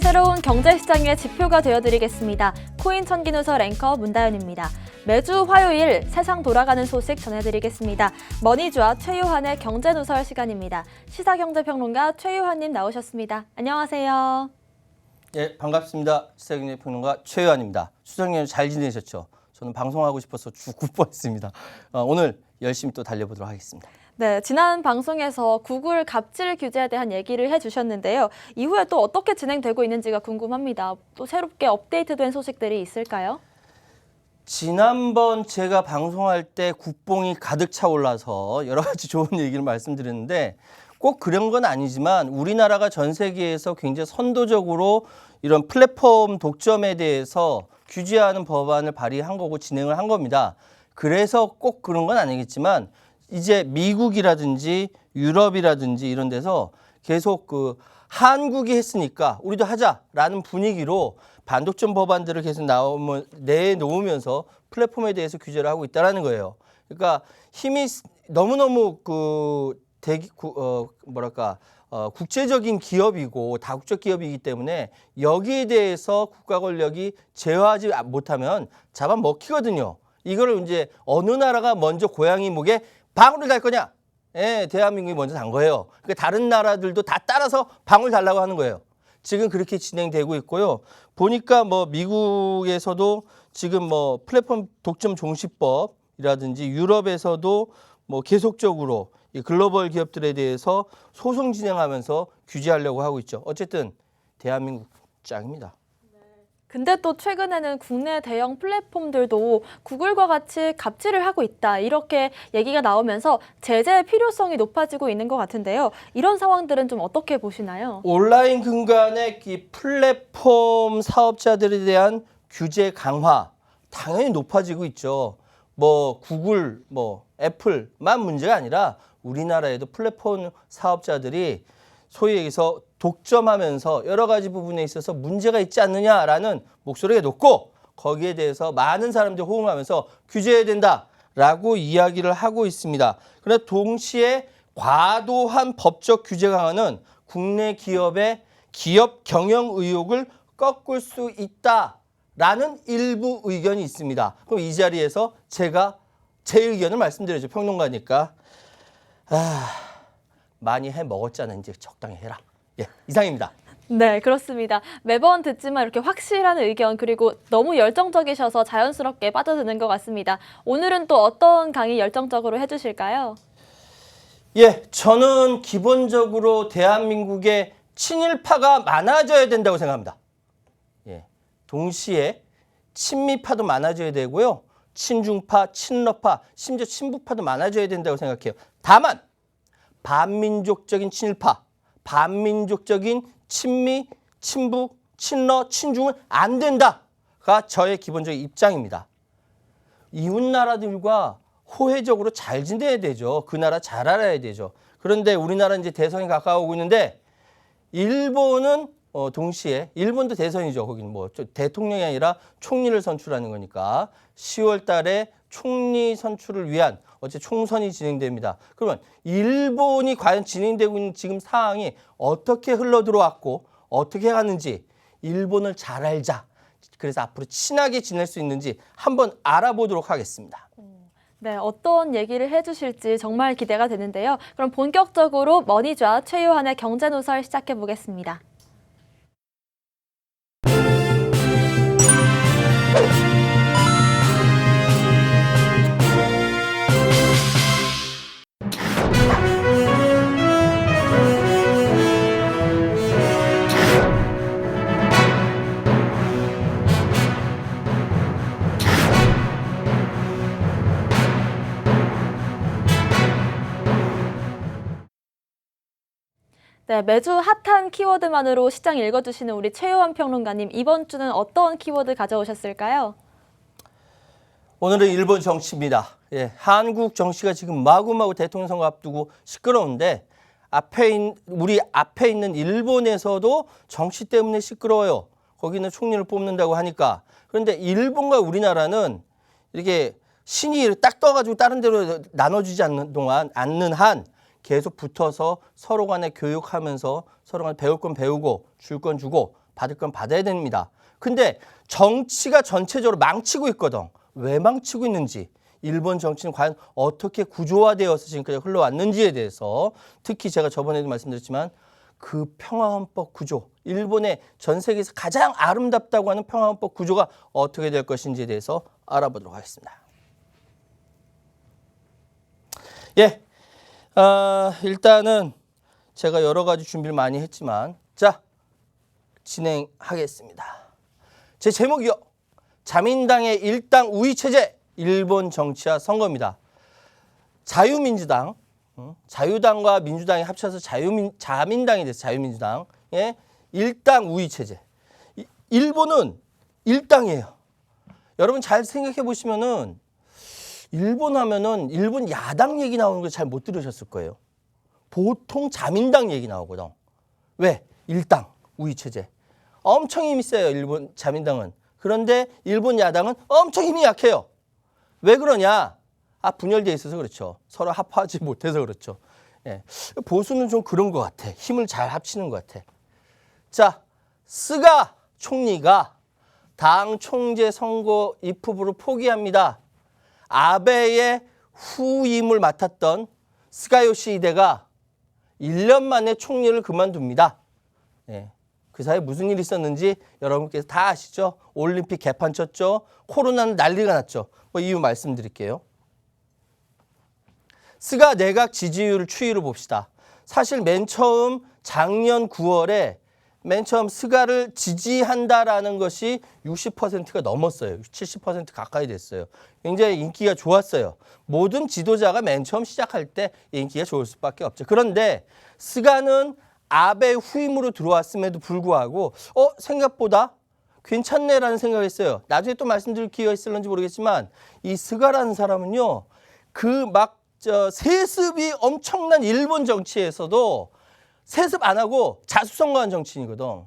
새로운 경제시장의 지표가 되어드리겠습니다. 코인 천기누설 앵커 문다연입니다. 매주 화요일 세상 돌아가는 소식 전해드리겠습니다. 머니주와 최유한의 경제누설 시간입니다. 시사경제평론가 최유한님 나오셨습니다. 안녕하세요. 예, 반갑습니다. 시사경제평론가 최유한입니다. 추석 연휴 잘 지내셨죠? 저는 방송하고 싶어서 죽을 뻔했습니다. 오늘 열심히 또 달려보도록 하겠습니다. 네, 지난 방송에서 구글 갑질 규제에 대한 얘기를 해주셨는데요. 이후에 또 어떻게 진행되고 있는지가 궁금합니다. 또 새롭게 업데이트된 소식들이 있을까요? 지난번 제가 방송할 때 국뽕이 가득 차올라서 여러 가지 좋은 얘기를 말씀드렸는데 꼭 그런 건 아니지만 우리나라가 전 세계에서 굉장히 선도적으로 이런 플랫폼 독점에 대해서 규제하는 법안을 발의한 거고 진행을 한 겁니다. 그래서 꼭 그런 건 아니겠지만 이제 미국이라든지 유럽이라든지 이런 데서 계속 한국이 했으니까 우리도 하자라는 분위기로 반독점 법안들을 계속 내놓으면서 플랫폼에 대해서 규제를 하고 있다는 거예요. 그러니까 힘이 너무너무 국제적인 기업이고 다국적 기업이기 때문에 여기에 대해서 국가 권력이 제어하지 못하면 잡아먹히거든요. 이거를 이제 어느 나라가 먼저 고양이 목에 방울을 달 거냐? 예, 대한민국이 먼저 단 거예요. 그러니까 다른 나라들도 다 따라서 방울 달라고 하는 거예요. 지금 그렇게 진행되고 있고요. 보니까 미국에서도 지금 플랫폼 독점 종시법이라든지 유럽에서도 계속적으로 이 글로벌 기업들에 대해서 소송 진행하면서 규제하려고 하고 있죠. 어쨌든 대한민국 짱입니다. 근데 또 최근에는 국내 대형 플랫폼들도 구글과 같이 갑질을 하고 있다 이렇게 얘기가 나오면서 제재의 필요성이 높아지고 있는 것 같은데요. 이런 상황들은 좀 어떻게 보시나요? 온라인 근간의 이 플랫폼 사업자들에 대한 규제 강화 당연히 높아지고 있죠. 구글, 애플만 문제가 아니라 우리나라에도 플랫폼 사업자들이 소위 얘기해서 독점하면서 여러 가지 부분에 있어서 문제가 있지 않느냐라는 목소리가 높고 거기에 대해서 많은 사람들이 호응하면서 규제해야 된다라고 이야기를 하고 있습니다. 그러나 동시에 과도한 법적 규제 강화는 국내 기업의 기업 경영 의욕을 꺾을 수 있다라는 일부 의견이 있습니다. 그럼 이 자리에서 제가 제 의견을 말씀드려야죠. 평론가니까. 많이 해 먹었잖아. 이제 적당히 해라. 예, 이상입니다. 네, 그렇습니다. 매번 듣지만 이렇게 확실한 의견 그리고 너무 열정적이셔서 자연스럽게 빠져드는 것 같습니다. 오늘은 또 어떤 강의 열정적으로 해주실까요? 예, 저는 기본적으로 대한민국에 친일파가 많아져야 된다고 생각합니다. 예, 동시에 친미파도 많아져야 되고요. 친중파, 친러파, 심지어 친북파도 많아져야 된다고 생각해요. 다만 반민족적인 친일파, 반민족적인 친미, 친북, 친러, 친중은 안 된다가 저의 기본적인 입장입니다. 이웃 나라들과 호혜적으로 잘 지내야 되죠. 그 나라 잘 알아야 되죠. 그런데 우리나라는 이제 대선이 가까워오고 있는데 일본은 동시에 일본도 대선이죠. 거기는 대통령이 아니라 총리를 선출하는 거니까 10월 달에 총리 선출을 위한 어째 총선이 진행됩니다. 그러면 일본이 과연 진행되고 있는 지금 상황이 어떻게 흘러들어왔고 어떻게 가는지 일본을 잘 알자. 그래서 앞으로 친하게 지낼 수 있는지 한번 알아보도록 하겠습니다. 네, 어떤 얘기를 해주실지 정말 기대가 되는데요. 그럼 본격적으로 머니좌 최유한의 경제누설 시작해 보겠습니다. 네, 매주 핫한 키워드만으로 시장 읽어주시는 우리 최유한 평론가님, 이번 주는 어떤 키워드 가져오셨을까요? 오늘은 일본 정치입니다. 예, 한국 정치가 지금 마구마구 대통령 선거 앞두고 시끄러운데 우리 앞에 있는 일본에서도 정치 때문에 시끄러워요. 거기는 총리를 뽑는다고 하니까. 그런데 일본과 우리나라는 이렇게 신이 딱 떠가지고 다른 데로 나눠주지 않는 한 계속 붙어서 서로 간에 교육하면서 서로 간에 배울 건 배우고 줄 건 주고 받을 건 받아야 됩니다. 근데 정치가 전체적으로 망치고 있거든. 왜 망치고 있는지, 일본 정치는 과연 어떻게 구조화되어서 지금까지 흘러왔는지에 대해서, 특히 제가 저번에도 말씀드렸지만 그 평화헌법 구조, 일본의 전 세계에서 가장 아름답다고 하는 평화헌법 구조가 어떻게 될 것인지에 대해서 알아보도록 하겠습니다. 예, 일단은 제가 여러 가지 준비를 많이 했지만, 자, 진행하겠습니다. 제 제목이요. 자민당의 일당 우위 체제, 일본 정치와 선거입니다. 자유민주당, 자유당과 민주당이 합쳐서 자민당이 돼서 자유민주당의 일당 우위 체제. 일본은 일당이에요. 여러분 잘 생각해 보시면은 일본 하면은 일본 야당 얘기 나오는 거 잘 못 들으셨을 거예요. 보통 자민당 얘기 나오거든. 왜? 일당 우위 체제. 엄청 힘이 세요, 일본 자민당은. 그런데 일본 야당은 엄청 힘이 약해요. 왜 그러냐? 분열되어 있어서 그렇죠. 서로 합하지 못해서 그렇죠. 예. 보수는 좀 그런 것 같아. 힘을 잘 합치는 것 같아. 자, 스가 총리가 당 총재 선거 입후보를 포기합니다. 아베의 후임을 맡았던 스가 요시히데가 1년 만에 총리를 그만둡니다. 예. 그 사이에 무슨 일이 있었는지 여러분께서 다 아시죠? 올림픽 개판 쳤죠. 코로나는 난리가 났죠. 뭐 이유 말씀드릴게요. 스가 내각 지지율 추이를 봅시다. 사실 맨 처음 작년 9월에 맨 처음 스가를 지지한다라는 것이 60%가 넘었어요. 70% 가까이 됐어요. 굉장히 인기가 좋았어요. 모든 지도자가 맨 처음 시작할 때 인기가 좋을 수밖에 없죠. 그런데 스가는 아베 후임으로 들어왔음에도 불구하고 생각보다 괜찮네라는 생각을 했어요. 나중에 또 말씀드릴 기회가 있을런지 모르겠지만 이 스가라는 사람은요. 세습이 엄청난 일본 정치에서도 세습 안 하고 자수성가한 정치인이거든.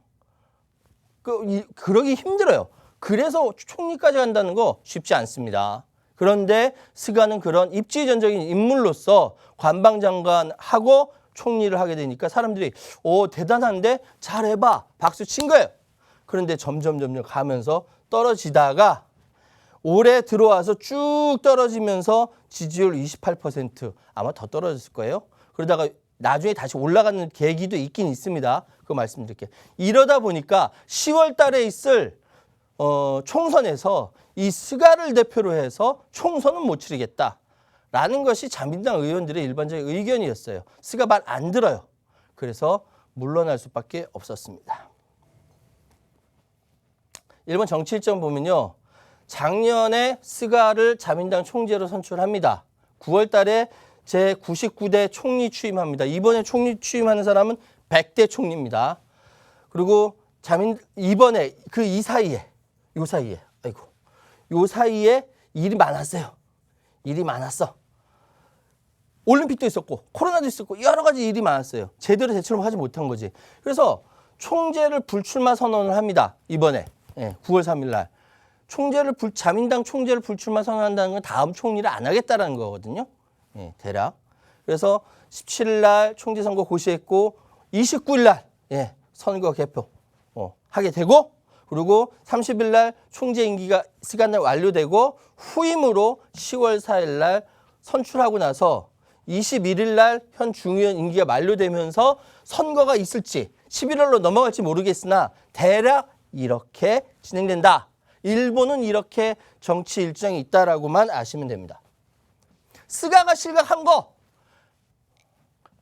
그러기 힘들어요. 그래서 총리까지 간다는 거 쉽지 않습니다. 그런데 스가는 그런 입지전적인 인물로서 관방장관하고 총리를 하게 되니까 사람들이 대단한데 잘해봐 박수 친 거예요. 그런데 점점 가면서 떨어지다가 올해 들어와서 쭉 떨어지면서 지지율 28% 아마 더 떨어졌을 거예요. 그러다가 나중에 다시 올라가는 계기도 있긴 있습니다. 그거 말씀드릴게요. 이러다 보니까 10월 달에 있을 총선에서 이 스가를 대표로 해서 총선은 못 치르겠다라는 것이 자민당 의원들의 일반적인 의견이었어요. 스가 말 안 들어요. 그래서 물러날 수밖에 없었습니다. 일본 정치 일정 보면요. 작년에 스가를 자민당 총재로 선출합니다. 9월 달에 제99대 총리 취임합니다. 이번에 총리 취임하는 사람은 100대 총리입니다. 그리고 이번에 요 사이에 일이 많았어요. 일이 많았어. 올림픽도 있었고 코로나도 있었고 여러 가지 일이 많았어요. 제대로 대처를 하지 못한 거지. 그래서 총재를 불출마 선언을 합니다. 이번에 9월 3일 날. 자민당 총재를 불출마 선언한다는 건 다음 총리를 안 하겠다라는 거거든요. 대략. 그래서 17일 날 총재 선거 고시했고 29일 날 선거 개표 하게 되고 그리고 30일 날 총재 임기가 시간 날 완료되고 후임으로 10월 4일 날 선출하고 나서 21일 날 현 중의원 임기가 만료되면서 선거가 있을지 11월로 넘어갈지 모르겠으나 대략 이렇게 진행된다. 일본은 이렇게 정치 일정이 있다라고만 아시면 됩니다. 스가가 실각한 거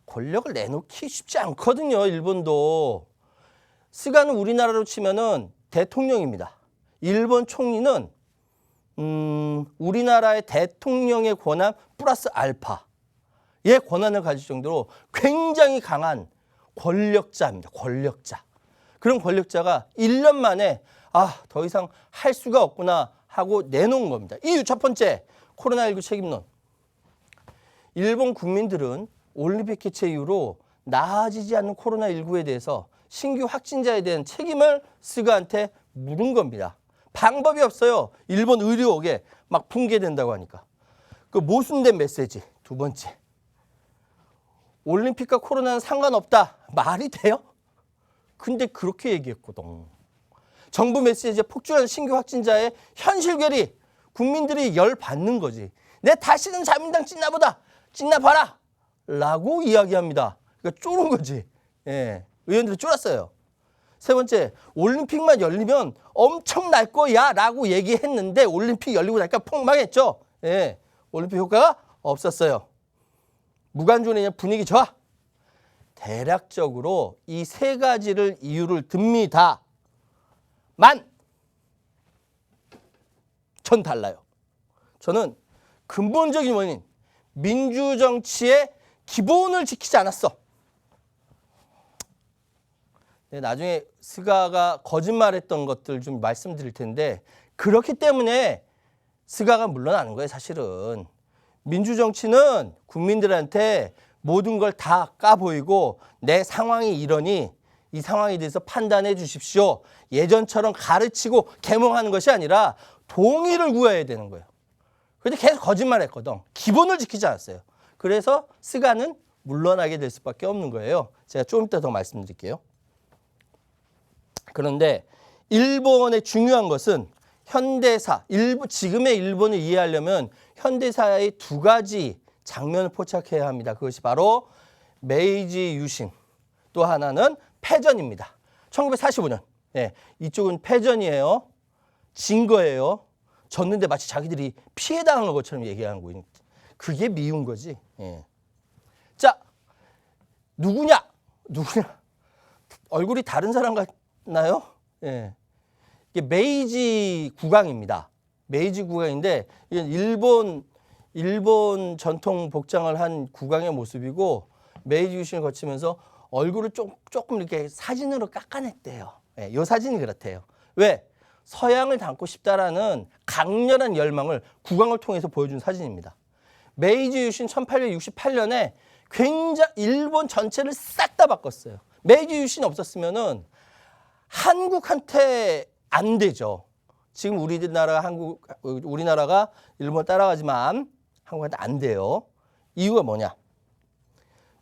권력을 내놓기 쉽지 않거든요. 일본도. 스가는 우리나라로 치면은 대통령입니다. 일본 총리는 우리나라의 대통령의 권한 플러스 알파의 권한을 가질 정도로 굉장히 강한 권력자입니다. 권력자. 그런 권력자가 1년 만에 더 이상 할 수가 없구나 하고 내놓은 겁니다. 이유 첫 번째, 코로나19 책임론. 일본 국민들은 올림픽 개최 이후로 나아지지 않는 코로나19에 대해서 신규 확진자에 대한 책임을 스가한테 물은 겁니다. 방법이 없어요. 일본 의료업에 막 붕괴된다고 하니까. 그 모순된 메시지. 두 번째. 올림픽과 코로나는 상관없다. 말이 돼요? 근데 그렇게 얘기했거든. 정부 메시지에 폭주하는 신규 확진자의 현실 괴리, 국민들이 열받는 거지. 내 다시는 자민당 찐나보다 찐나봐라 라고 이야기합니다. 그러니까 쫄은 거지. 예, 의원들이 쫄았어요. 세 번째, 올림픽만 열리면 엄청날 거야 라고 얘기했는데 올림픽 열리고 나니까 폭망했죠. 예, 올림픽 효과가 없었어요. 무관중이냐 분위기 좋아. 대략적으로 이 세 가지를 이유를 듭니다. 전 달라요. 저는 근본적인 원인, 민주정치의 기본을 지키지 않았어. 네, 나중에 스가가 거짓말했던 것들 좀 말씀드릴 텐데 그렇기 때문에 스가가 물러나는 거예요. 사실은 민주정치는 국민들한테 모든 걸 다 까보이고 내 상황이 이러니 이 상황에 대해서 판단해 주십시오. 예전처럼 가르치고 계몽하는 것이 아니라 동의를 구해야 되는 거예요. 그런데 계속 거짓말했거든. 기본을 지키지 않았어요. 그래서 스가는 물러나게 될 수밖에 없는 거예요. 제가 좀 이따 더 말씀드릴게요. 그런데 일본의 중요한 것은 현대사, 지금의 일본을 이해하려면 현대사의 두 가지 장면을 포착해야 합니다. 그것이 바로 메이지 유신, 또 하나는 패전입니다. 1945년. 네, 이쪽은 패전이에요. 진 거예요. 졌는데 마치 자기들이 피해당한 것처럼 얘기하는 거예요. 그게 미운 거지. 예. 자, 누구냐? 얼굴이 다른 사람 같나요? 예. 이게 메이지 국왕입니다. 메이지 국왕인데 이건 일본 전통 복장을 한 국왕의 모습이고 메이지 유신을 거치면서 얼굴을 조금 이렇게 사진으로 깎아냈대요. 예, 이 사진이 그렇대요. 왜? 서양을 닮고 싶다라는 강렬한 열망을 국왕을 통해서 보여준 사진입니다. 메이지 유신 1868년에 굉장히 일본 전체를 싹 다 바꿨어요. 메이지 유신이 없었으면은 한국한테 안 되죠. 지금 우리나라가 일본 따라가지만 한국한테 안 돼요. 이유가 뭐냐?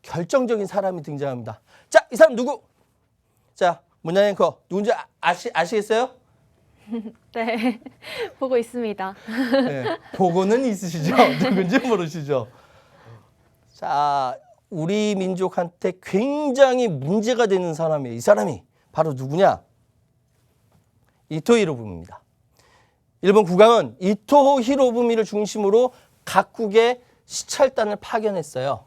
결정적인 사람이 등장합니다. 자, 이 사람 누구? 자, 문화 앵커 누군지 아시겠어요? 네, 보고 있습니다. 네, 보고는 있으시죠? 누군지 모르시죠? 자, 우리 민족한테 굉장히 문제가 되는 사람이에요. 이 사람이 바로 누구냐? 이토 히로부미입니다. 일본 국왕은 이토 히로부미를 중심으로 각국의 시찰단을 파견했어요.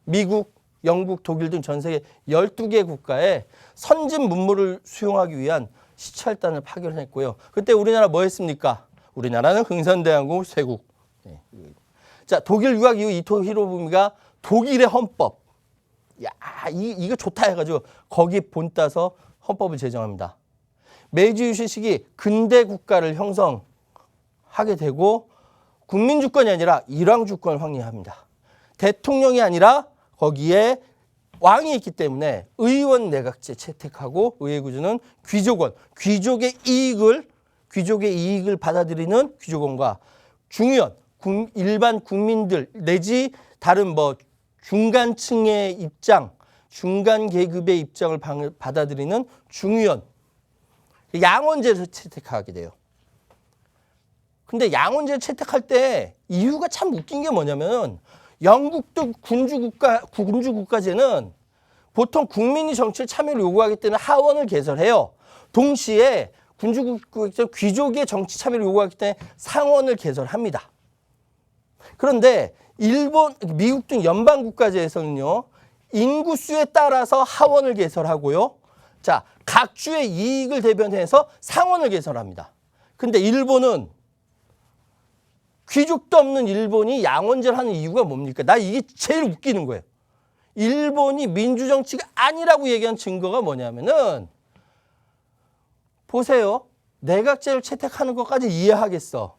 미국, 영국, 독일 등 전 세계 12개 국가에 선진 문물을 수용하기 위한 시찰단을 파견했고요. 그때 우리나라 뭐 했습니까? 우리나라는 흥선대원군 쇄국. 네. 자, 독일 유학 이후 이토 히로부미가 독일의 헌법. 야, 이거 좋다 해가지고 거기 본따서 헌법을 제정합니다. 메이지 유신 시기 근대 국가를 형성하게 되고 국민 주권이 아니라 일왕 주권을 확립합니다. 대통령이 아니라 거기에 왕이 있기 때문에 의원 내각제 채택하고 의회구조는 귀족원, 귀족의 이익을 받아들이는 귀족원과 중의원, 일반 국민들 내지 다른 중간층의 입장, 중간 계급의 입장을 받아들이는 중의원, 양원제를 채택하게 돼요. 근데 양원제를 채택할 때 이유가 참 웃긴 게 뭐냐면 영국도 군주국가제는 보통 국민이 정치에 참여를 요구하기 때문에 하원을 개설해요. 동시에 귀족의 정치 참여를 요구하기 때문에 상원을 개설합니다. 그런데 미국 등 연방국가제에서는요. 인구수에 따라서 하원을 개설하고요. 자, 각 주의 이익을 대변해서 상원을 개설합니다. 근데 일본은 귀족도 없는 일본이 양원제를 하는 이유가 뭡니까? 나 이게 제일 웃기는 거예요. 일본이 민주정치가 아니라고 얘기한 증거가 뭐냐면은 보세요. 내각제를 채택하는 것까지 이해하겠어.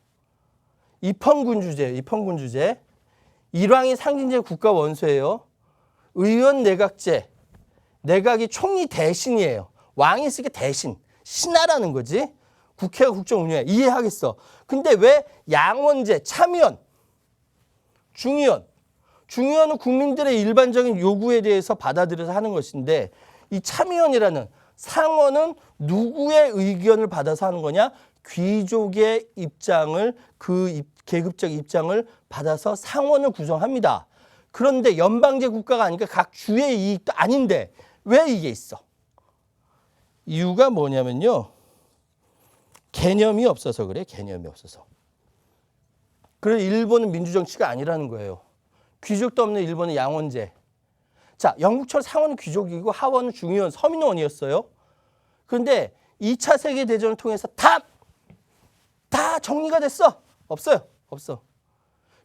입헌군주제. 일왕이 상징적 국가 원수예요. 의원 내각제. 내각이 총리 대신이에요. 왕이 있으니까 대신. 신하라는 거지. 국회가 국정 운영해. 이해하겠어. 근데 왜 양원제, 참의원, 중의원은 국민들의 일반적인 요구에 대해서 받아들여서 하는 것인데 이 참의원이라는 상원은 누구의 의견을 받아서 하는 거냐? 귀족의 입장을 계급적 입장을 받아서 상원을 구성합니다. 그런데 연방제 국가가 아니니까 각 주의 이익도 아닌데 왜 이게 있어? 이유가 뭐냐면요. 개념이 없어서 그래. 개념이 없어서. 그래서 일본은 민주정치가 아니라는 거예요. 귀족도 없는 일본은 양원제. 자, 영국처럼 상원은 귀족이고 하원은 중의원, 서민원이었어요. 그런데 2차 세계대전을 통해서 다 정리가 됐어. 없어요. 없어.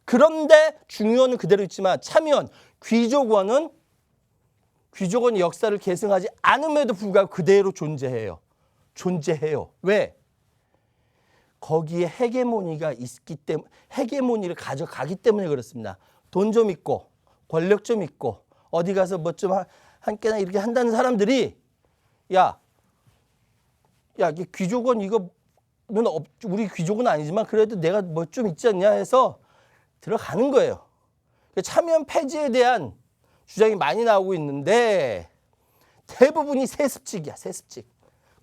그런데 중의원은 그대로 있지만 참의원, 귀족원이 역사를 계승하지 않음에도 불구하고 그대로 존재해요. 왜? 거기에 헤게모니가 있기 때문에, 헤게모니를 가져가기 때문에 그렇습니다. 돈 좀 있고 권력 좀 있고 어디 가서 뭐 좀 한 깨나 이렇게 한다는 사람들이 야, 이 귀족원 이거는 우리 귀족은 아니지만 그래도 내가 뭐 좀 있지 않냐 해서 들어가는 거예요. 참여연 폐지에 대한 주장이 많이 나오고 있는데 대부분이 세습직이야. 세습직.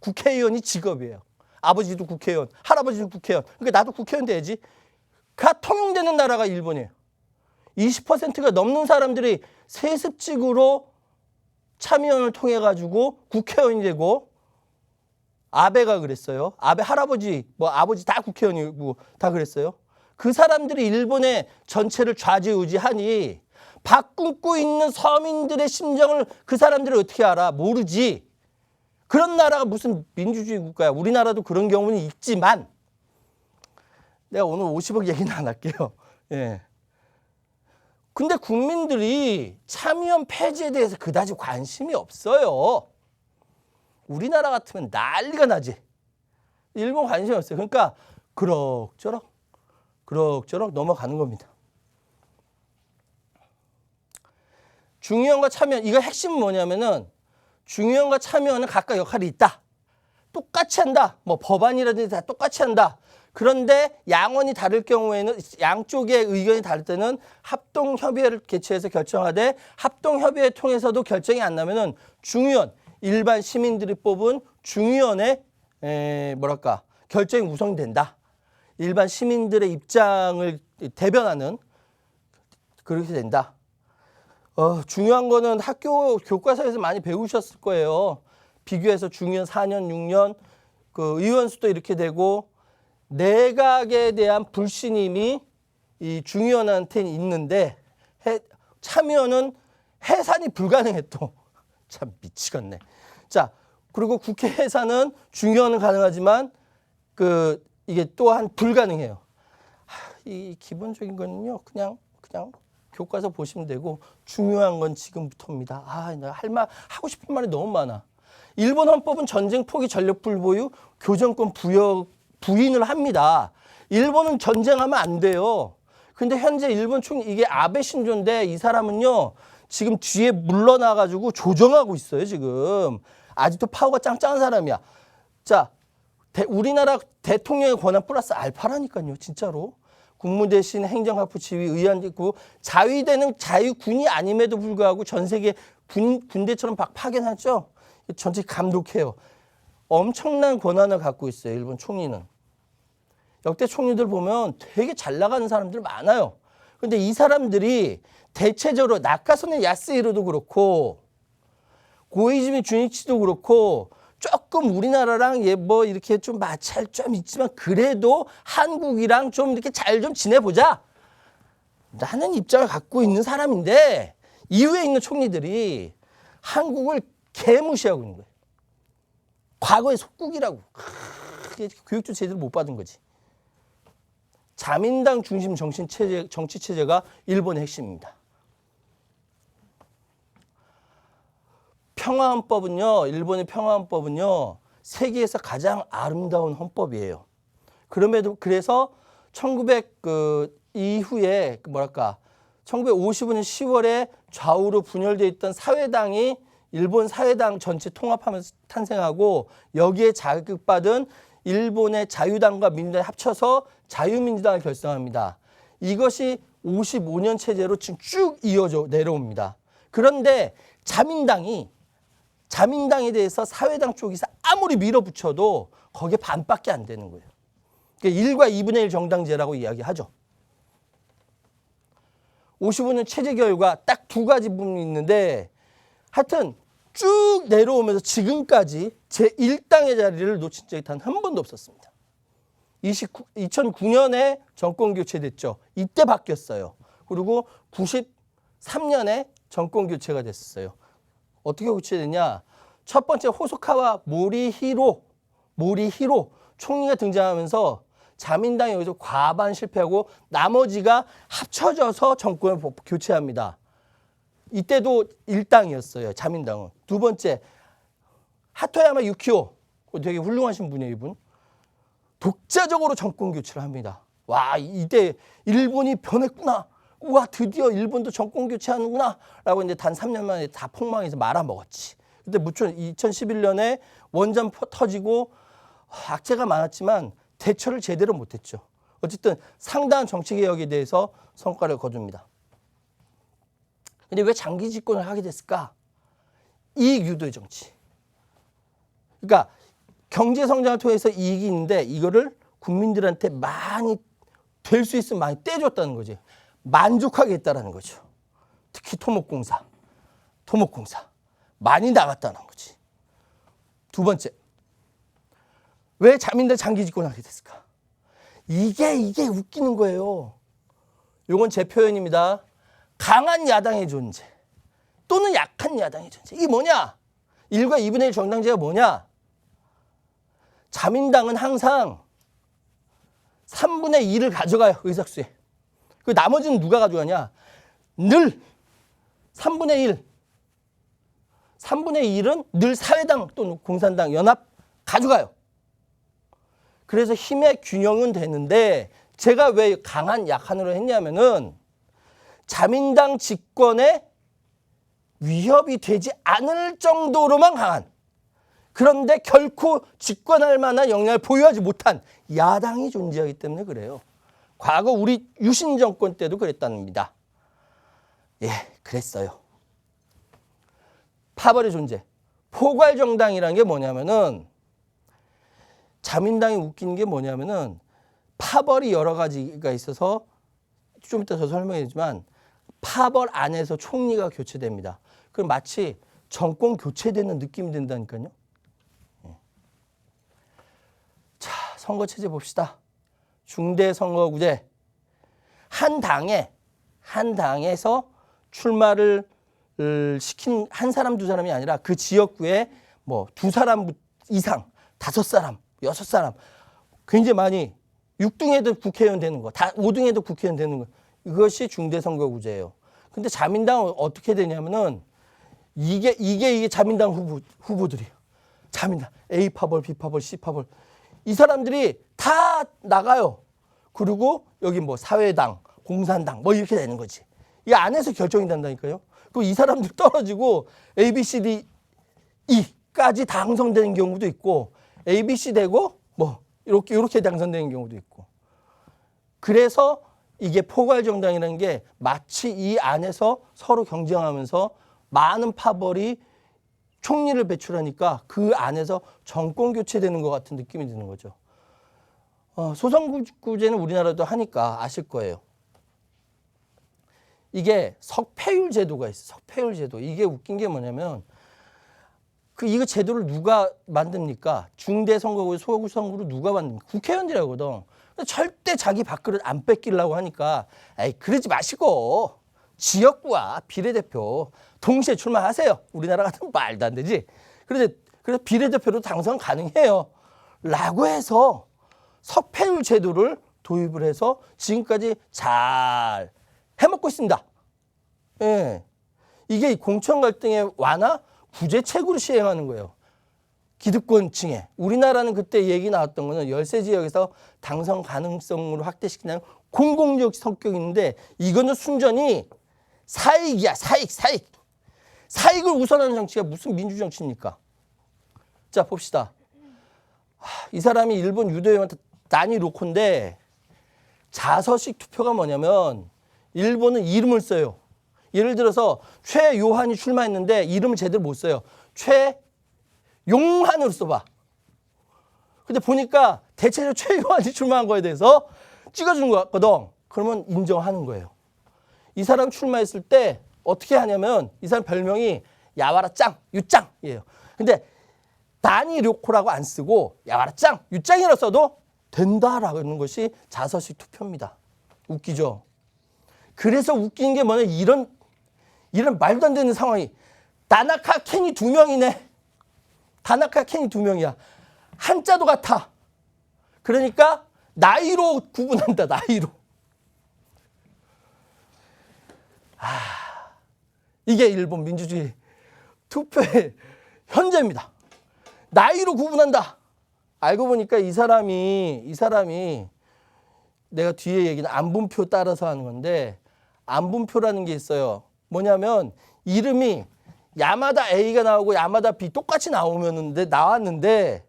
국회의원이 직업이에요. 아버지도 국회의원, 할아버지도 국회의원. 그러니까 나도 국회의원 돼야지. 가 통용되는 나라가 일본이에요. 20%가 넘는 사람들이 세습직으로 참여연을 통해 가지고 국회의원이 되고 아베가 그랬어요. 아베 할아버지, 뭐 아버지 다 국회의원이고 다 그랬어요. 그 사람들이 일본의 전체를 좌지우지하니 바꾸고 있는 서민들의 심정을 그 사람들이 어떻게 알아? 모르지. 그런 나라가 무슨 민주주의 국가야. 우리나라도 그런 경우는 있지만 내가 오늘 50억 얘기는 안 할게요. 예. 근데 국민들이 참여연 폐지에 대해서 그다지 관심이 없어요. 우리나라 같으면 난리가 나지. 일본 관심이 없어요. 그러니까 그럭저럭 넘어가는 겁니다. 중의원과 참여연, 이거 핵심은 뭐냐면은 중의원과 참여연은 각각 역할이 있다. 똑같이 한다. 뭐 법안이라든지 다 똑같이 한다. 그런데 양원이 다를 경우에는 양쪽의 의견이 다를 때는 합동협의회를 개최해서 결정하되 합동협의회 통해서도 결정이 안 나면은 중의원, 일반 시민들이 뽑은 중의원의 결정이 우선된다. 일반 시민들의 입장을 대변하는 그렇게 된다. 중요한 거는 학교 교과서에서 많이 배우셨을 거예요. 비교해서 중의원 4년, 6년 그 의원 수도 이렇게 되고 내각에 대한 불신임이 이 중의원한테는 있는데 참여는 해산이 불가능해 또. 참 미치겠네. 자, 그리고 국회 해산은 중의원은 가능하지만 이게 또한 불가능해요. 이 기본적인 거는요. 그냥 교과서 보시면 되고 중요한 건 지금부터입니다. 나 하고 싶은 말이 너무 많아. 일본 헌법은 전쟁 포기, 전력 불보유, 교정권 부인을 합니다. 일본은 전쟁하면 안 돼요. 근데 현재 일본 이게 아베 신조인데 이 사람은요. 지금 뒤에 물러나가지고 조정하고 있어요. 지금. 아직도 파워가 짱짱한 사람이야. 자, 우리나라 대통령의 권한 플러스 알파라니까요. 진짜로. 국무대신 행정학부 지휘 의안 있고 자위대는 자위군이 아님에도 불구하고 전 세계 군대처럼 파견하죠. 전체 감독해요. 엄청난 권한을 갖고 있어요. 일본 총리는. 역대 총리들 보면 되게 잘 나가는 사람들 많아요. 근데 이 사람들이 대체적으로 나카소네 야스히로도 그렇고 고이즈미 주니치도 그렇고 조금 우리나라랑 뭐 이렇게 좀 마찰 좀 있지만 그래도 한국이랑 좀 이렇게 잘 좀 지내보자 라는 입장을 갖고 있는 사람인데 이후에 있는 총리들이 한국을 개무시하고 있는 거예요. 과거의 속국이라고. 교육도 제대로 못 받은 거지. 자민당 중심 정치 체제가 일본의 핵심입니다. 평화헌법은요, 일본의 평화헌법은요, 세계에서 가장 아름다운 헌법이에요. 그래서 1900 이후에 1955년 10월에 좌우로 분열되어 있던 사회당이 일본 사회당 전체 통합하면서 탄생하고 여기에 자극받은 일본의 자유당과 민주당이 합쳐서 자유민주당을 결성합니다. 이것이 55년 체제로 지금 쭉 이어져 내려옵니다. 그런데 자민당이 자민당에 대해서 사회당 쪽에서 아무리 밀어붙여도 거기에 반밖에 안 되는 거예요. 그러니까 1과 2분의 1 정당제라고 이야기하죠. 55년 체제 결과 딱 두 가지 부분이 있는데 하여튼 쭉 내려오면서 지금까지 제1당의 자리를 놓친 적이 단 한 번도 없었습니다. 2009년에 정권 교체됐죠. 이때 바뀌었어요. 그리고 93년에 정권 교체가 됐어요. 어떻게 교체됐냐? 첫 번째 호소카와 모리히로 총리가 등장하면서 자민당이 여기서 과반 실패하고 나머지가 합쳐져서 정권을 교체합니다. 이때도 1당이었어요. 자민당은. 두 번째 하토야마 유키오, 되게 훌륭하신 분이에요. 이분. 독자적으로 정권 교체를 합니다. 와, 이때 일본이 변했구나. 우와, 드디어 일본도 정권 교체하는구나. 라고 이제 단 3년 만에 다 폭망해서 말아먹었지. 근데 무튼 2011년에 원전 터지고 악재가 많았지만 대처를 제대로 못했죠. 어쨌든 상당한 정치개혁에 대해서 성과를 거둡니다. 근데 왜 장기 집권을 하게 됐을까? 이익 유도의 정치. 그러니까 경제 성장을 통해서 이익이 있는데 이거를 국민들한테 많이 될 수 있으면 많이 떼줬다는 거지. 만족하게 했다라는 거죠. 특히 토목공사 많이 나갔다는 거지. 두 번째, 왜 자민당 장기 집권을 하게 됐을까? 이게 웃기는 거예요. 이건 제 표현입니다. 강한 야당의 존재 또는 약한 야당의 존재. 이게 뭐냐? 1과 2분의 1 정당제가 뭐냐? 자민당은 항상 3분의 2를 가져가요. 의석수에. 그 나머지는 누가 가져가냐? 늘 3분의 1. 3분의 1은 늘 사회당 또는 공산당 연합 가져가요. 그래서 힘의 균형은 되는데 제가 왜 강한 약한으로 했냐면은 자민당 집권에 위협이 되지 않을 정도로만 강한, 그런데 결코 집권할 만한 역량을 보유하지 못한 야당이 존재하기 때문에 그래요. 과거 우리 유신 정권 때도 그랬답니다. 예, 그랬어요. 파벌의 존재. 포괄정당이라는 게 뭐냐면은 자민당이 웃긴 게 뭐냐면은 파벌이 여러 가지가 있어서 좀 이따 더 설명해주지만 파벌 안에서 총리가 교체됩니다. 그럼 마치 정권 교체되는 느낌이 든다니까요. 자, 선거체제 봅시다. 중대선거구제. 한 당에서 출마를 시킨 한 사람 두 사람이 아니라 그 지역구에 뭐 두 사람 이상, 5사람, 6사람 굉장히 많이 6등에도 국회의원 되는 거, 다 5등에도 국회의원 되는 거. 이것이 중대선거구제예요. 근데 자민당은 어떻게 되냐면은 이게 자민당 후보들이에요. 자민당 A 파벌, B 파벌, C 파벌 이 사람들이 다 나가요. 그리고 여기 뭐 사회당, 공산당 뭐 이렇게 되는 거지. 이 안에서 결정이 된다니까요. 그 이 사람들 떨어지고 A, B, C, D, E까지 당선되는 경우도 있고 A, B, C 되고 뭐 이렇게 당선되는 경우도 있고. 그래서 이게 포괄정당이라는 게 마치 이 안에서 서로 경쟁하면서 많은 파벌이 총리를 배출하니까 그 안에서 정권 교체되는 것 같은 느낌이 드는 거죠. 소선구제는 우리나라도 하니까 아실 거예요. 이게 석패율 제도가 있어요. 석패율 제도. 이게 웃긴 게 뭐냐면 이거 제도를 누가 만듭니까? 중대선거구, 소선거구를 누가 만듭니까? 국회의원들이 하거든. 절대 자기 밥그릇 안 뺏기려고 하니까 에이 그러지 마시고 지역구와 비례대표 동시에 출마하세요. 우리나라 같은 말도 안 되지. 그래서 비례대표로 당선 가능해요. 라고 해서 석패율 제도를 도입을 해서 지금까지 잘 해먹고 있습니다. 예. 이게 공천 갈등의 완화 구제책으로 시행하는 거예요. 기득권층에. 우리나라는 그때 얘기 나왔던 거는 열세 지역에서 당선 가능성으로 확대시키는 공공적 성격이 있는데 이거는 순전히 사익이야. 사익을 우선하는 정치가 무슨 민주정치입니까? 자, 봅시다. 이 사람이 일본 유도회원한테 난이 로코인데 자서식 투표가 뭐냐면 일본은 이름을 써요. 예를 들어서 최요한이 출마했는데 이름을 제대로 못 써요. 최 용한으로 써봐. 근데 보니까 대체로 최요한이 출마한 거에 대해서 찍어주는 것 같거든. 그러면 인정하는 거예요. 이 사람 출마했을 때 어떻게 하냐면 이 사람 별명이 야와라 짱, 유짱이에요. 근데 다니료코라고 안 쓰고 야와라 짱, 유짱이라고 써도 된다라는 것이 자서식 투표입니다. 웃기죠? 그래서 웃긴 게 뭐냐, 이런 말도 안 되는 상황이 다나카 캔이 2명이네. 다나카 캔이 2명이야. 한자도 같아. 그러니까 나이로 구분한다. 나이로. 이게 일본 민주주의 투표의 현재입니다. 나이로 구분한다. 알고 보니까 이 사람이 내가 뒤에 얘기는 안분표 따라서 하는 건데, 안분표라는 게 있어요. 뭐냐면 이름이 야마다 A가 나오고 야마다 B 똑같이 나왔는데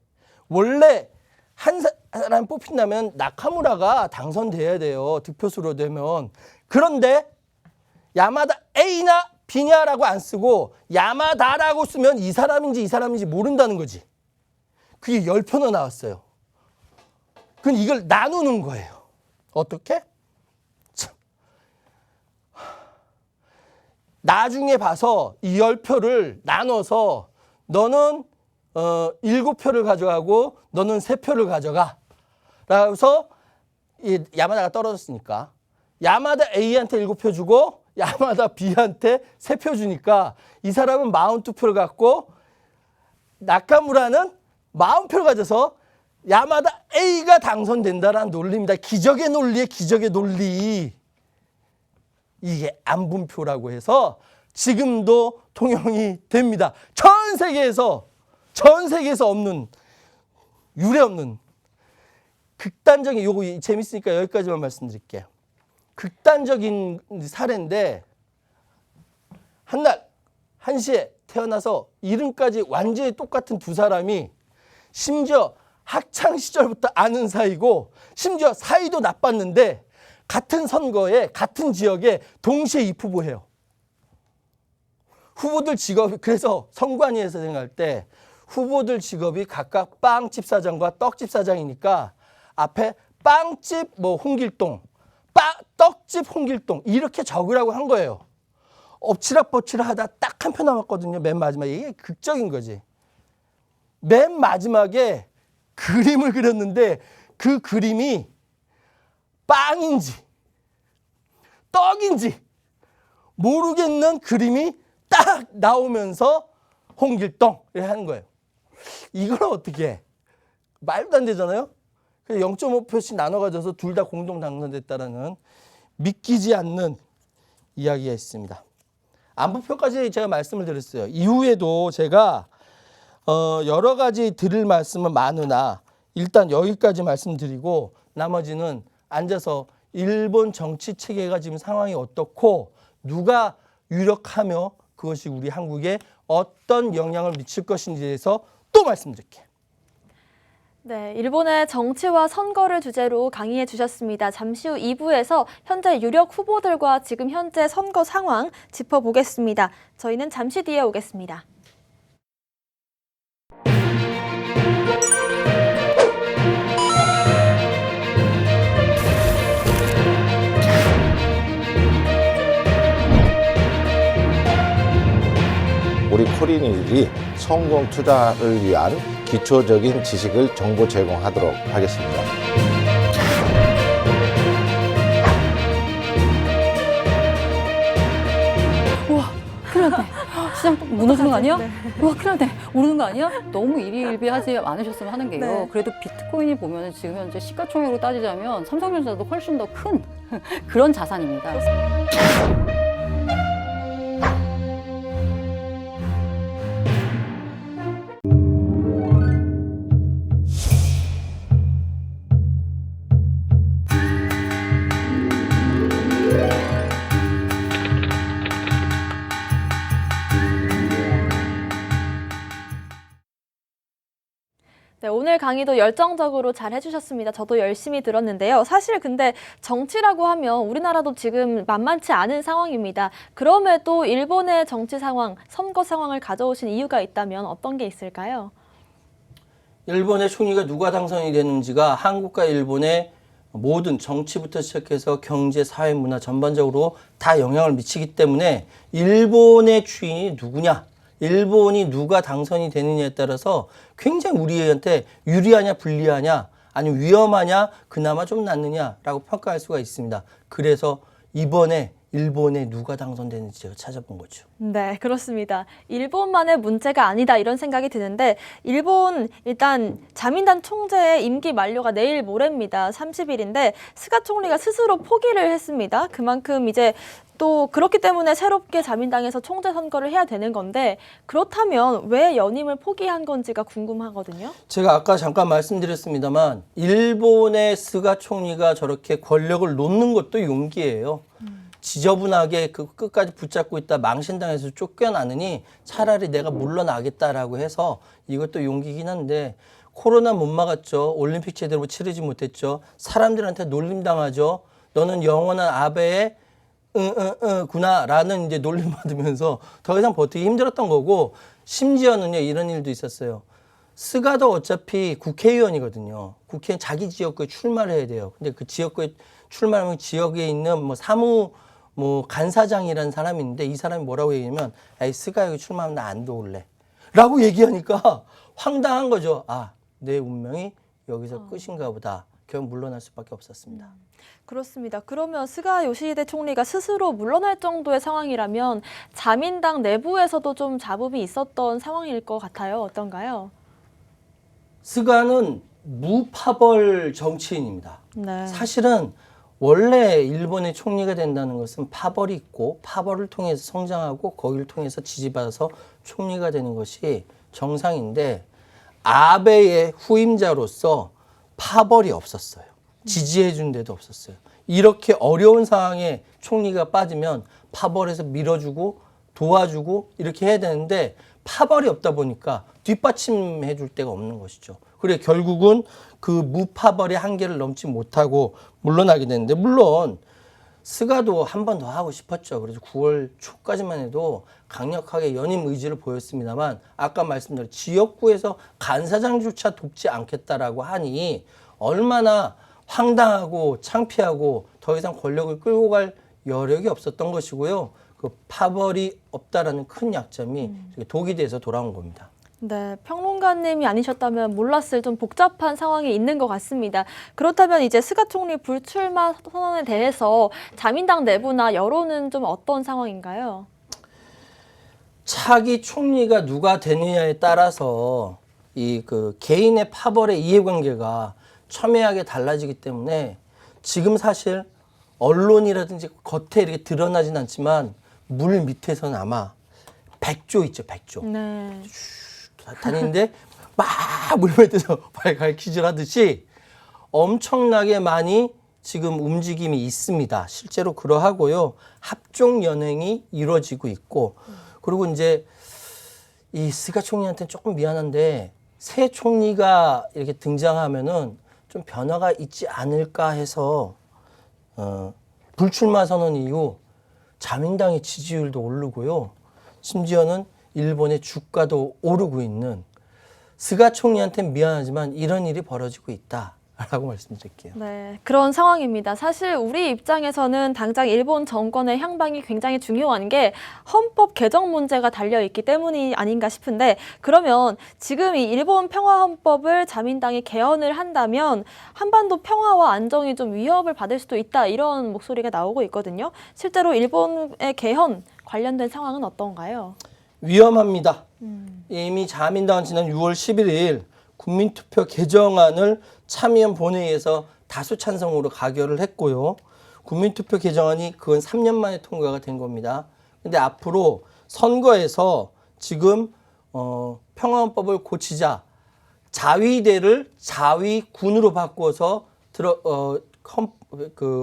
원래 한 사람 뽑힌다면 나카무라가 당선돼야 돼요. 득표수로 되면. 그런데 야마다 A나 B냐라고 안 쓰고 야마다라고 쓰면 이 사람인지 모른다는 거지. 그게 10표나 나왔어요. 그럼 이걸 나누는 거예요. 어떻게? 참. 나중에 봐서 이 10표를 나눠서 너는 7표를 가져가고 너는 3표를 가져가. 라서 야마다가 떨어졌으니까 야마다 A한테 7표 주고 야마다 B한테 3표 주니까 이 사람은 42표를 갖고 나카무라는 40표를 가져서 야마다 A가 당선된다라는 논리입니다. 기적의 논리에 기적의 논리. 이게 안분표라고 해서 지금도 통용이 됩니다. 전 세계에서 없는, 유례 없는 극단적인, 요거 재밌으니까 여기까지만 말씀드릴게요. 극단적인 사례인데, 한날 1시에 태어나서 이름까지 완전히 똑같은 두 사람이 심지어 학창 시절부터 아는 사이고 심지어 사이도 나빴는데 같은 선거에 같은 지역에 동시에 입후보해요. 후보들 직업이, 그래서 선관위에서 생각할 때 후보들 직업이 각각 빵집 사장과 떡집 사장이니까 앞에 빵집 뭐 홍길동, 떡집 홍길동 이렇게 적으라고 한 거예요. 엎치락뻗치락 하다 딱 한 표 남았거든요. 맨 마지막에. 이게 극적인 거지. 맨 마지막에 그림을 그렸는데 그 그림이 빵인지 떡인지 모르겠는 그림이 딱 나오면서 홍길동 이렇게 하는 거예요. 이걸 어떻게 해? 말도 안 되잖아요. 0.5표씩 나눠가져서 둘 다 공동 당선됐다라는 믿기지 않는 이야기가 있습니다. 안분표까지 제가 말씀을 드렸어요. 이후에도 제가 여러 가지 드릴 말씀은 많으나 일단 여기까지 말씀드리고 나머지는 앉아서 일본 정치 체계가 지금 상황이 어떻고 누가 유력하며 그것이 우리 한국에 어떤 영향을 미칠 것인지에 대해서 또 말씀드릴게요. 네, 일본의 정치와 선거를 주제로 강의해 주셨습니다. 잠시 후 2부에서 현재 유력 후보들과 지금 현재 선거 상황 짚어보겠습니다. 저희는 잠시 뒤에 오겠습니다. 우리 코린일이 성공 투자를 위한 기초적인 지식을 정보 제공하도록 하겠습니다. 우와, 큰일 났네. 시장 무너지는 거 아니야? 우와, 큰일 났네. 오르는 거 아니야? 너무 일희일비하지 않으셨으면 하는 게요. 네. 그래도 비트코인이 보면 지금 현재 시가총액으로 따지자면 삼성전자도 훨씬 더 큰 그런 자산입니다. 네, 오늘 강의도 열정적으로 잘 해주셨습니다. 저도 열심히 들었는데요. 사실 근데 정치라고 하면 우리나라도 지금 만만치 않은 상황입니다. 그럼에도 일본의 정치 상황, 선거 상황을 가져오신 이유가 있다면 어떤 게 있을까요? 일본의 총리가 누가 당선이 되는지가 한국과 일본의 모든 정치부터 시작해서 경제, 사회, 문화 전반적으로 다 영향을 미치기 때문에 일본의 주인이 누구냐, 일본이 누가 당선이 되느냐에 따라서 굉장히 우리한테 유리하냐, 불리하냐, 아니면 위험하냐, 그나마 좀 낫느냐라고 평가할 수가 있습니다. 그래서 이번에 일본에 누가 당선되는지 제가 찾아본 거죠. 네, 그렇습니다. 일본만의 문제가 아니다 이런 생각이 드는데 일본 일단 자민당 총재의 임기 만료가 내일 모레입니다. 30일인데 스가 총리가 스스로 포기를 했습니다. 그만큼 이제 또 그렇기 때문에 새롭게 자민당에서 총재 선거를 해야 되는 건데 그렇다면 왜 연임을 포기한 건지가 궁금하거든요. 제가 아까 잠깐 말씀드렸습니다만 일본의 스가 총리가 저렇게 권력을 놓는 것도 용기예요. 지저분하게 그 끝까지 붙잡고 있다 망신당해서 쫓겨나느니 차라리 내가 물러나겠다라고 해서 이것도 용기긴 한데 코로나 못 막았죠. 올림픽 제대로 치르지 못했죠. 사람들한테 놀림당하죠. 너는 영원한 아베의 구나라는 이제 놀림 받으면서 더 이상 버티기 힘들었던 거고 심지어는요 이런 일도 있었어요. 스가도 어차피 국회의원이거든요. 국회의원 자기 지역구에 출마를 해야 돼요. 근데 그 지역구에 출마하면 지역에 있는 뭐 사무 간사장이라는 사람이 있는데 이 사람이 뭐라고 얘기하면 에이 스가 여기 출마하면 나 안 도울래 라고 얘기하니까 황당한 거죠. 아, 내 운명이 여기서 끝인가 보다. 결국 물러날 수밖에 없었습니다. 그렇습니다. 그러면 스가 요시히데 총리가 스스로 물러날 정도의 상황이라면 자민당 내부에서도 좀 잡음이 있었던 상황일 것 같아요. 어떤가요? 스가는 무파벌 정치인입니다. 네. 사실은 원래 일본의 총리가 된다는 것은 파벌이 있고 파벌을 통해서 성장하고 거기를 통해서 지지받아서 총리가 되는 것이 정상인데 아베의 후임자로서 파벌이 없었어요. 지지해 준 데도 없었어요. 이렇게 어려운 상황에 총리가 빠지면 파벌에서 밀어주고 도와주고 이렇게 해야 되는데 파벌이 없다 보니까 뒷받침해 줄 데가 없는 것이죠. 그래 결국은 그 무파벌의 한계를 넘지 못하고 물러나게 되는데 물론 스가도 한 번 더 하고 싶었죠. 그래서 9월 초까지만 해도 강력하게 연임 의지를 보였습니다만 아까 말씀드린 지역구에서 간사장조차 돕지 않겠다라고 하니 얼마나 황당하고 창피하고 더 이상 권력을 끌고 갈 여력이 없었던 것이고요. 그 파벌이 없다라는 큰 약점이 독이 돼서 돌아온 겁니다. 네, 평론가님이 아니셨다면 몰랐을 좀 복잡한 상황이 있는 것 같습니다. 그렇다면 이제 스가 총리 불출마 선언에 대해서 자민당 내부나 여론은 좀 어떤 상황인가요? 차기 총리가 누가 되느냐에 따라서 이 그 개인의 파벌의 이해관계가 첨예하게 달라지기 때문에 지금 사실 언론이라든지 겉에 이렇게 드러나진 않지만 물 밑에서는 아마 백조 있죠, 백조. 네. 다니는데 막 물밑에서 발키질 하듯이 엄청나게 많이 지금 움직임이 있습니다. 실제로 그러하고요. 합종 연행이 이루어지고 있고 그리고 이제 이 스가 총리한테는 조금 미안한데 새 총리가 이렇게 등장하면은 좀 변화가 있지 않을까 해서 불출마 선언 이후 자민당의 지지율도 오르고요. 심지어는 일본의 주가도 오르고 있는 스가 총리한테는 미안하지만 이런 일이 벌어지고 있다라고 말씀드릴게요. 네, 그런 상황입니다. 사실 우리 입장에서는 당장 일본 정권의 향방이 굉장히 중요한 게 헌법 개정 문제가 달려있기 때문이 아닌가 싶은데 그러면 지금 이 일본 평화헌법을 자민당이 개헌을 한다면 한반도 평화와 안정이 좀 위협을 받을 수도 있다 이런 목소리가 나오고 있거든요. 실제로 일본의 개헌 관련된 상황은 어떤가요? 위험합니다. 이미 자민당은 지난 6월 11일 국민투표 개정안을 참의원 본회의에서 다수 찬성으로 가결을 했고요. 국민투표 개정안이 그건 3년 만에 통과가 된 겁니다. 근데 앞으로 선거에서 지금 평화헌법을 고치자 자위대를 자위군으로 바꿔서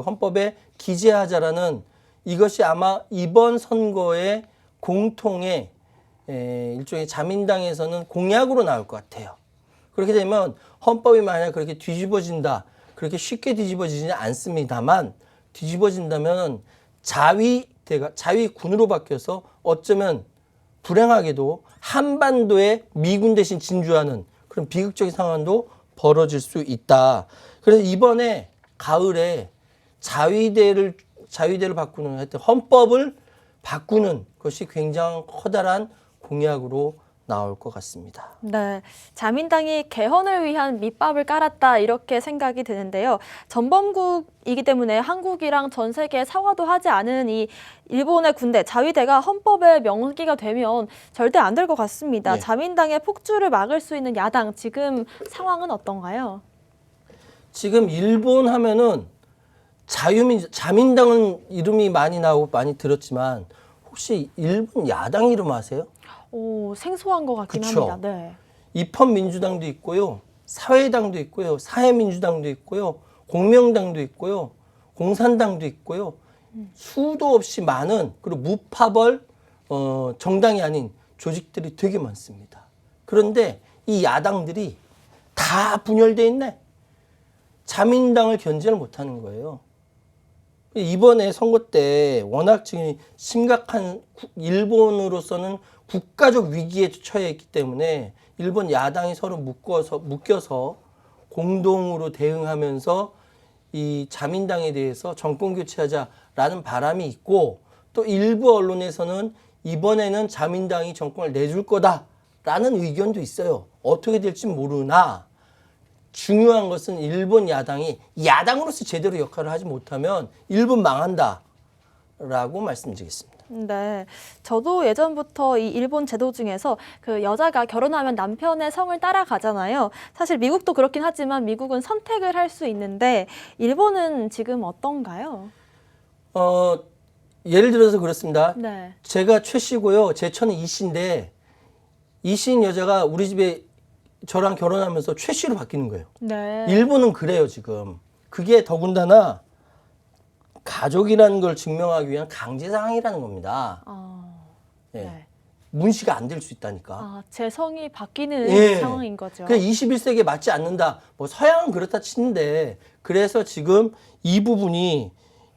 헌법에 기재하자라는 이것이 아마 이번 선거의 공통의 일종의 자민당에서는 공약으로 나올 것 같아요. 그렇게 되면 헌법이 만약 그렇게 뒤집어진다, 그렇게 쉽게 뒤집어지지 않습니다만 뒤집어진다면 자위대가 자위군으로 바뀌어서 어쩌면 불행하게도 한반도에 미군 대신 진주하는 그런 비극적인 상황도 벌어질 수 있다. 그래서 이번에 가을에 자위대를 바꾸는, 하여튼 헌법을 바꾸는 것이 굉장히 커다란 공약으로 나올 것 같습니다. 네, 자민당이 개헌을 위한 밑밥을 깔았다 이렇게 생각이 드는데요. 전범국이기 때문에 한국이랑 전 세계에 사과도 하지 않은 이 일본의 군대 자위대가 헌법에 명기가 되면 절대 안 될 것 같습니다. 예. 자민당의 폭주를 막을 수 있는 야당 지금 상황은 어떤가요? 지금 일본 하면은 자민당은 이름이 많이 나오고 많이 들었지만 혹시 일본 야당 이름 아세요? 오, 생소한 것 같긴 그쵸. 합니다. 네. 입헌민주당도 있고요, 사회당도 있고요, 사회민주당도 있고요, 공명당도 있고요, 공산당도 있고요. 수도 없이 많은 그리고 무파벌 정당이 아닌 조직들이 되게 많습니다. 그런데 이 야당들이 다 분열돼 있네. 자민당을 견제를 못하는 거예요. 이번에 선거 때 워낙 지금 심각한 일본으로서는 국가적 위기에 처해 있기 때문에 일본 야당이 서로 묶여서 공동으로 대응하면서 이 자민당에 대해서 정권 교체하자라는 바람이 있고, 또 일부 언론에서는 이번에는 자민당이 정권을 내줄 거다라는 의견도 있어요. 어떻게 될지 모르나 중요한 것은 일본 야당이 야당으로서 제대로 역할을 하지 못하면 일본 망한다라고 말씀드리겠습니다. 네, 저도 예전부터 이 일본 제도 중에서 그 여자가 결혼하면 남편의 성을 따라가잖아요. 사실 미국도 그렇긴 하지만 미국은 선택을 할 수 있는데 일본은 지금 어떤가요? 예를 들어서 그렇습니다. 네. 제가 최 씨고요. 제 처는 이 씨인데 이 씨인 여자가 우리 집에 저랑 결혼하면서 최 씨로 바뀌는 거예요. 네. 일본은 그래요, 지금. 그게 더군다나 가족이라는 걸 증명하기 위한 강제상황이라는 겁니다. 예. 네. 문시가 안 될 수 있다니까. 제 성이 바뀌는 예. 상황인 거죠. 그냥 21세기에 맞지 않는다. 뭐 서양은 그렇다 치는데, 그래서 지금 이 부분이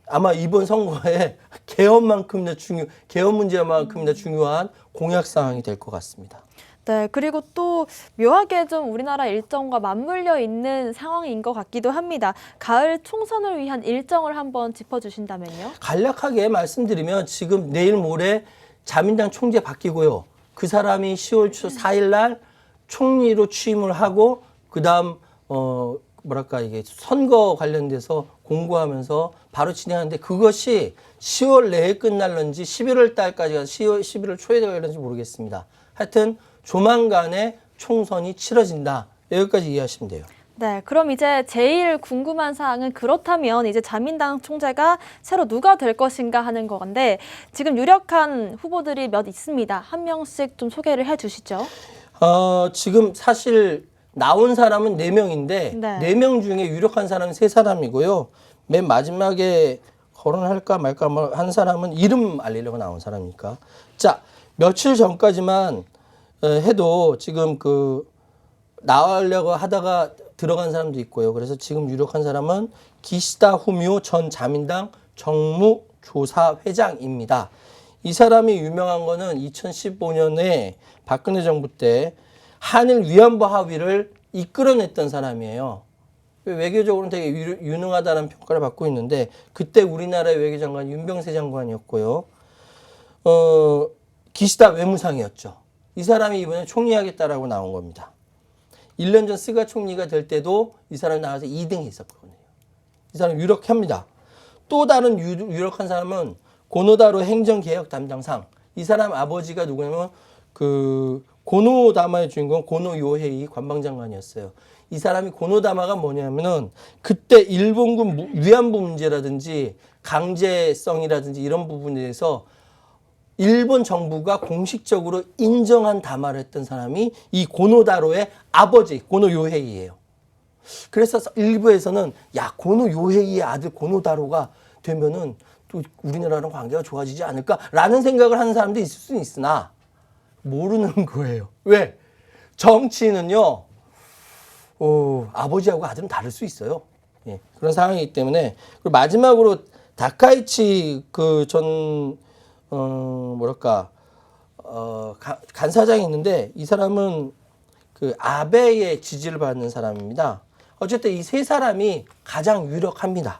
아마 이번 선거에 개헌 문제만큼이나 중요한 공약 사항이 될 것 같습니다. 네, 그리고 또 묘하게 좀 우리나라 일정과 맞물려 있는 상황인 것 같기도 합니다. 가을 총선을 위한 일정을 한번 짚어주신다면요. 간략하게 말씀드리면 지금 내일 모레 자민당 총재 바뀌고요. 그 사람이 10월 초 4일 날 총리로 취임을 하고 그다음 이게 선거 관련돼서 공고하면서 바로 진행하는데, 그것이 10월 내에 끝날런지 11월 달까지 가서 11월 초에 될런지 모르겠습니다. 하여튼 조만간에 총선이 치러진다. 여기까지 이해하시면 돼요. 네, 그럼 이제 제일 궁금한 사항은 그렇다면 이제 자민당 총재가 새로 누가 될 것인가 하는 건데, 지금 유력한 후보들이 몇 있습니다. 한 명씩 좀 소개를 해주시죠. 지금 사실 나온 사람은 4명인데 네. 4명 중에 유력한 사람은 3사람이고요. 맨 마지막에 거론할까 말까 한 사람은 이름 알리려고 나온 사람이니까. 자, 며칠 전까지만 해도 지금 나오려고 하다가 들어간 사람도 있고요. 그래서 지금 유력한 사람은 기시다 후미오 전 자민당 정무조사회장입니다. 이 사람이 유명한 거는 2015년에 박근혜 정부 때 한일 위안부 합의를 이끌어냈던 사람이에요. 외교적으로는 되게 유능하다는 평가를 받고 있는데, 그때 우리나라의 외교장관 윤병세 장관이었고요. 기시다 외무상이었죠. 이 사람이 이번에 총리하겠다라고 나온 겁니다. 1년 전 스가 총리가 될 때도 이 사람이 나와서 2등 했었거든요. 이 사람 유력합니다. 또 다른 유력한 사람은 고노다로 행정개혁 담당상. 이 사람 아버지가 누구냐면 고노다마의 주인공 고노 요헤이 관방장관이었어요. 이 사람이 고노다마가 뭐냐면은 그때 일본군 위안부 문제라든지 강제성이라든지 이런 부분에 대해서 일본 정부가 공식적으로 인정한 담화를 했던 사람이 이 고노다로의 아버지 고노 요헤이예요. 그래서 일부에서는 고노 요헤이의 아들 고노다로가 되면은 또 우리나라랑 관계가 좋아지지 않을까라는 생각을 하는 사람도 있을 수는 있으나 모르는 거예요. 왜? 정치는요, 아버지하고 아들은 다를 수 있어요. 예, 그런 상황이기 때문에. 그리고 마지막으로 다카이치 간사장이 있는데, 이 사람은 그 아베의 지지를 받는 사람입니다. 어쨌든 이 세 사람이 가장 유력합니다.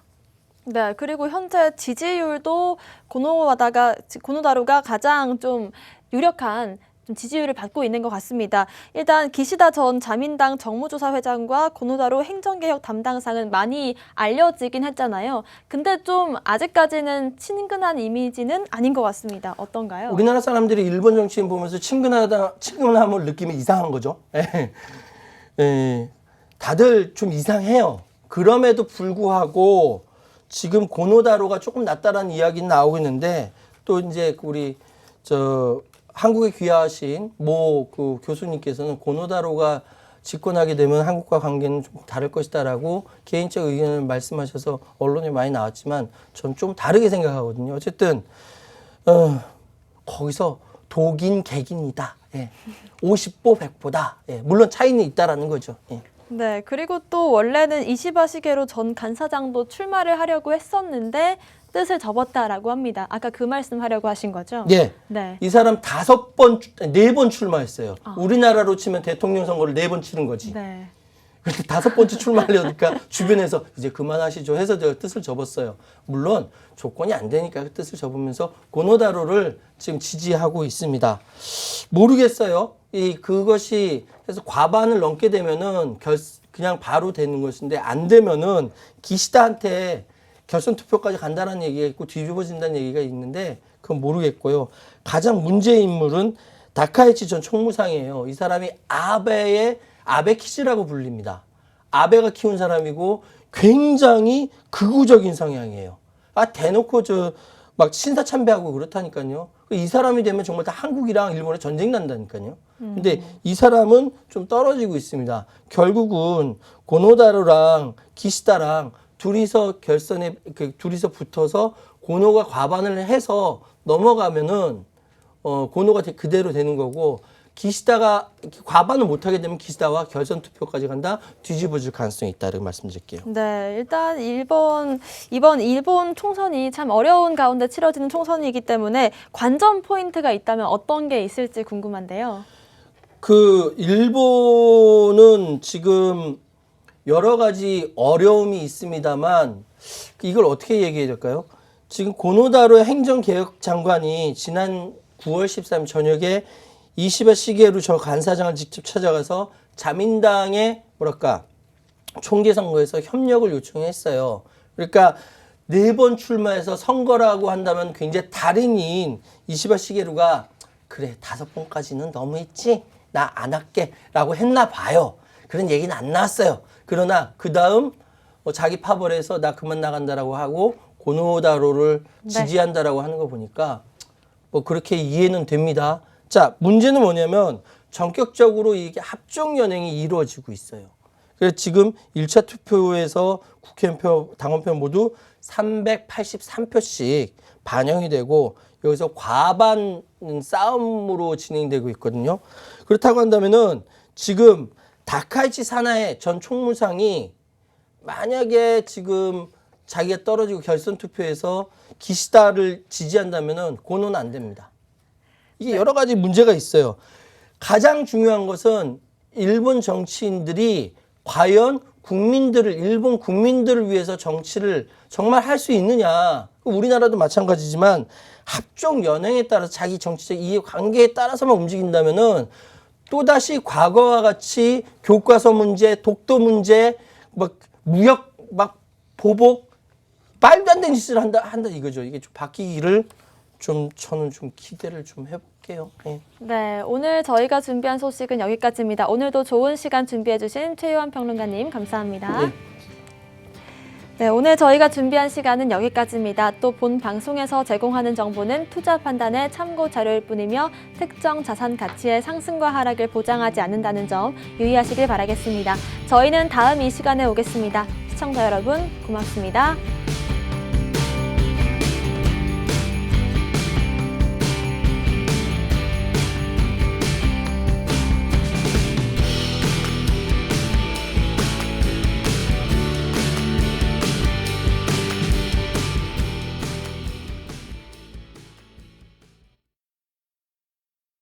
네, 그리고 현재 지지율도 고노다루가 가장 좀 유력한 좀 지지율을 받고 있는 것 같습니다. 일단 기시다 전 자민당 정무조사 회장과 고노다루 행정개혁 담당상은 많이 알려지긴 했잖아요. 근데 좀 아직까지는 친근한 이미지는 아닌 것 같습니다. 어떤가요? 우리나라 사람들이 일본 정치인 보면서 친근함을 느끼면 이상한 거죠. 다들 좀 이상해요. 그럼에도 불구하고 지금 고노다루가 조금 낫다라는 이야기는 나오고 있는데 또 이제 우리 한국에 귀화하신 모 그 교수님께서는 고노다루가 집권하게 되면 한국과 관계는 좀 다를 것이다라고 개인적 의견을 말씀하셔서 언론에 많이 나왔지만 전 좀 다르게 생각하거든요. 어쨌든 거기서 독인 객인이다. 50보 100보다. 물론 차이는 있다라는 거죠. 네, 그리고 또 원래는 이시바 시게로 전 간사장도 출마를 하려고 했었는데 뜻을 접었다라고 합니다. 아까 그 말씀 하려고 하신 거죠? 예. 네. 이 사람 4번 출마했어요. 우리나라로 치면 대통령 선거를 4번 치른 거지. 네. 그런데 5번째 출마하려니까 주변에서 이제 그만하시죠 해서 제가 뜻을 접었어요. 물론 조건이 안 되니까 그 뜻을 접으면서 고노다루를 지금 지지하고 있습니다. 모르겠어요. 그것이 그래서 과반을 넘게 되면은 그냥 바로 되는 것인데 안 되면은 기시다한테 결선 투표까지 간다는 얘기가 있고 뒤집어진다는 얘기가 있는데 그건 모르겠고요. 가장 문제 인물은 다카이치 전 총무상이에요. 이 사람이 아베 키즈라고 불립니다. 아베가 키운 사람이고 굉장히 극우적인 성향이에요. 대놓고 막 신사참배하고 그렇다니까요. 이 사람이 되면 정말 다 한국이랑 일본에 전쟁 난다니까요. 근데 이 사람은 좀 떨어지고 있습니다. 결국은 고노다루랑 기시다랑 둘이서 둘이서 붙어서 고노가 과반을 해서 넘어가면은 고노가 그대로 되는 거고 기시다가 과반을 못하게 되면 기시다와 결선 투표까지 간다 뒤집어질 가능성이 있다고 말씀드릴게요. 네, 일단 이번 일본 총선이 참 어려운 가운데 치러지는 총선이기 때문에 관전 포인트가 있다면 어떤 게 있을지 궁금한데요. 일본은 지금 여러 가지 어려움이 있습니다만 이걸 어떻게 얘기해야 될까요? 지금 고노다루 행정개혁 장관이 지난 9월 13일 저녁에 이시바 시게루 저 간사장을 직접 찾아가서 자민당의 총계 선거에서 협력을 요청했어요. 그러니까 4번 출마해서 선거라고 한다면 굉장히 달인인 이시바 시게루가 그래 5번까지는 너무했지? 나 안 할게 라고 했나 봐요. 그런 얘기는 안 나왔어요. 그러나 그 다음 자기 파벌에서 나 그만 나간다라고 하고 고노다루를 지지한다라고 하는 거 보니까 그렇게 이해는 됩니다. 자, 문제는 뭐냐면 전격적으로 이게 합종 연행이 이루어지고 있어요. 그래서 지금 1차 투표에서 국회의원표, 당원표 모두 383표씩 반영이 되고 여기서 과반 싸움으로 진행되고 있거든요. 그렇다고 한다면은 지금 다카이치 사나에 전 총무상이 만약에 지금 자기가 떨어지고 결선 투표에서 기시다를 지지한다면은 고노는 안 됩니다. 이게 여러 가지 문제가 있어요. 가장 중요한 것은 일본 정치인들이 과연 일본 국민들을 위해서 정치를 정말 할 수 있느냐. 우리나라도 마찬가지지만 합종 연행에 따라서 자기 정치적 이해관계에 따라서만 움직인다면은 또다시 과거와 같이 교과서 문제, 독도 문제, 무역 보복 말도 안 되는 짓을 한다 이거죠. 이게 좀 바뀌기를 저는 좀 기대를 좀 해볼게요. 네, 오늘 저희가 준비한 소식은 여기까지입니다. 오늘도 좋은 시간 준비해주신 최유한 평론가님 감사합니다. 네, 오늘 저희가 준비한 시간은 여기까지입니다. 또 본 방송에서 제공하는 정보는 투자 판단의 참고 자료일 뿐이며 특정 자산 가치의 상승과 하락을 보장하지 않는다는 점 유의하시길 바라겠습니다. 저희는 다음 이 시간에 오겠습니다. 시청자 여러분 고맙습니다.